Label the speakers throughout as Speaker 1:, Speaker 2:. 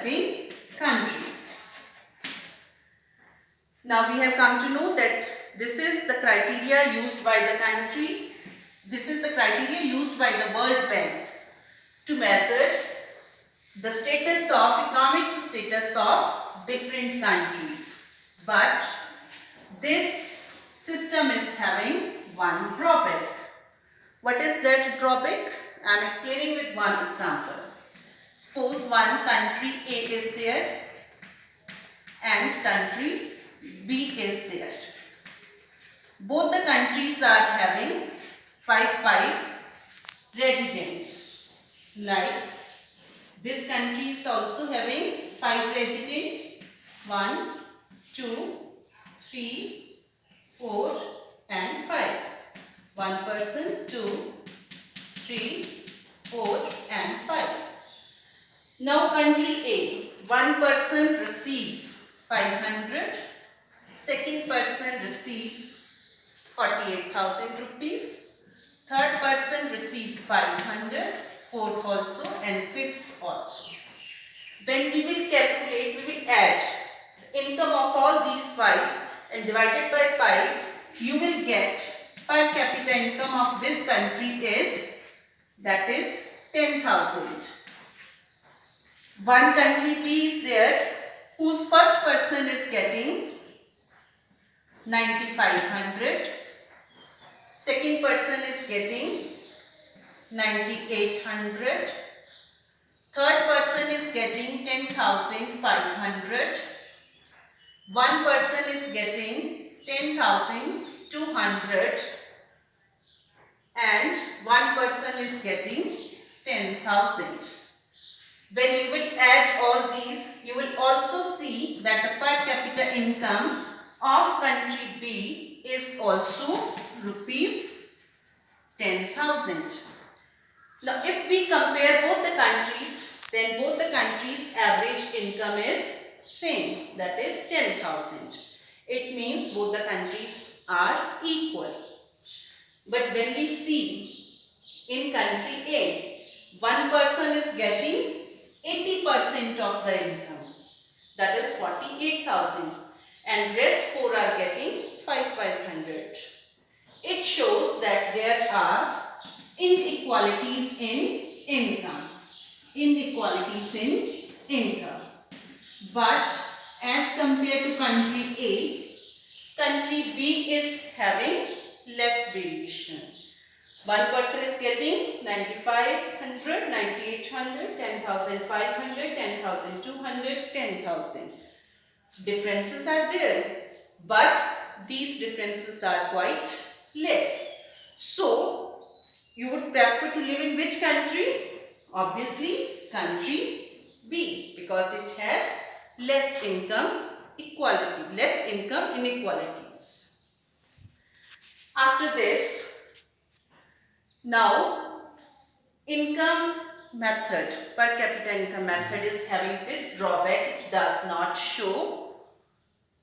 Speaker 1: developing countries. Now we have come to know that this is the criteria used by the country. This is the criteria used by the World Bank to measure the status of economic status of different countries. But this system is having one drawback. What is that drawback? I am explaining with one example. Suppose one country A is there and country B is there. Both the countries are having 5 residents. Like this country is also having 5 residents. 1, 2, 3, 4 and 5. One person, 2, 3, 4 and 5. Now country A, one person receives 500, second person receives 48,000 rupees, third person receives 500, fourth also and fifth also. When we will calculate, we will add the income of all these 5s and divide it by 5, you will get per capita income of this country is, that is 10,000. One country B is there whose first person is getting 9,500, second person is getting 9,800, third person is getting 10,500, one person is getting 10,200 and one person is getting 10,000. When you will add all these, you will also see that the per capita income of country B is also rupees 10,000. Now if we compare both the countries, then both the countries' average income is same, that is 10,000. It means both the countries are equal. But when we see in country A, one person is getting 80% of the income, that is 48,000, and rest 4 are getting 5,500. It shows that there are inequalities in income. Inequalities in income. But as compared to country A, country B is having less variation. One person is getting 9,500, 9,800, 10,500, 10,200, 10,000. Differences are there, but these differences are quite less. So, you would prefer to live in which country? Obviously, country B, because it has less income equality, less income inequalities. After this, now income method, per capita income method is having this drawback. It does not show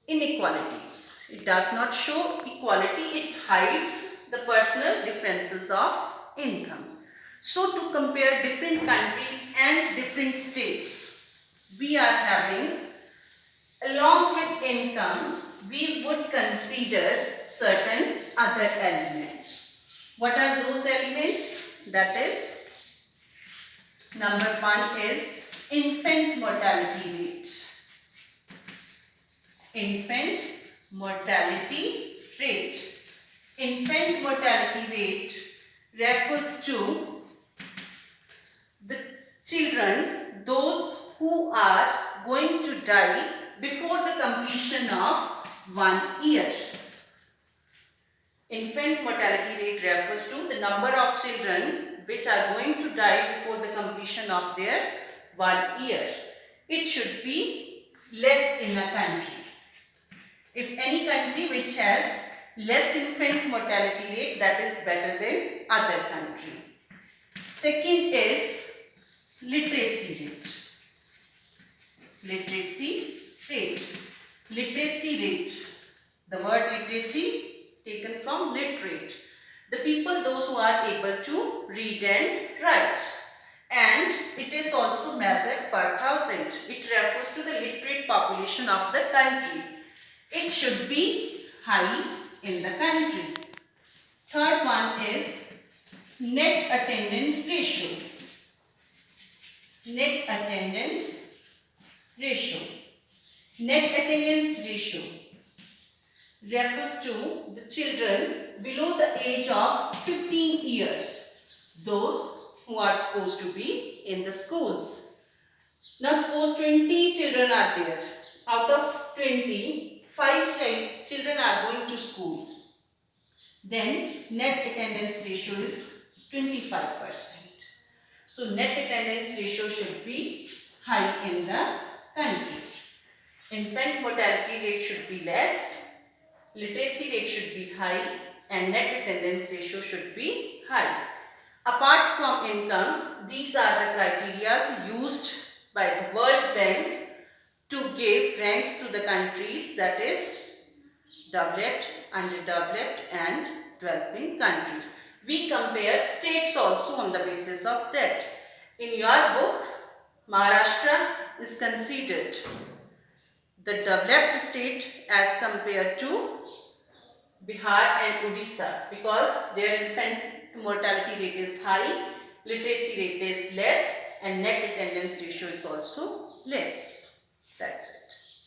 Speaker 1: inequalities. It does not show equality. It hides the personal differences of income. So to compare different countries and different states, we are having, along with income, we would consider certain other elements. What are those elements? That is, number 1 is infant mortality rate. Infant mortality rate. Infant mortality rate refers to the children, those who are going to die before the completion of 1 year. Infant mortality rate refers to the number of children which are going to die before the completion of their 1 year. It should be less in a country. If any country which has less infant mortality rate, that is better than other country. Second is literacy rate. Literacy rate. Literacy rate. The word literacy taken from literate. The people, those who are able to read and write. and it is also measured per thousand. It refers to the literate population of the country. It should be high in the country. Third one is net attendance ratio. Net attendance ratio. Net attendance ratio refers to the children below the age of 15 years. Those who are supposed to be in the schools. Now suppose 20 children are there. Out of 20, 5 children are going to school. Then net attendance ratio is 25%. So net attendance ratio should be high in the country. Infant mortality rate should be less, literacy rate should be high, and net attendance ratio should be high. Apart from income, these are the criteria used by the World Bank to give ranks to the countries, that is developed, underdeveloped and developing countries. We compare states also on the basis of that. In your book, Maharashtra is considered the developed state as compared to Bihar and Odisha because their infant mortality rate is high, literacy rate is less and net attendance ratio is also less. That's it.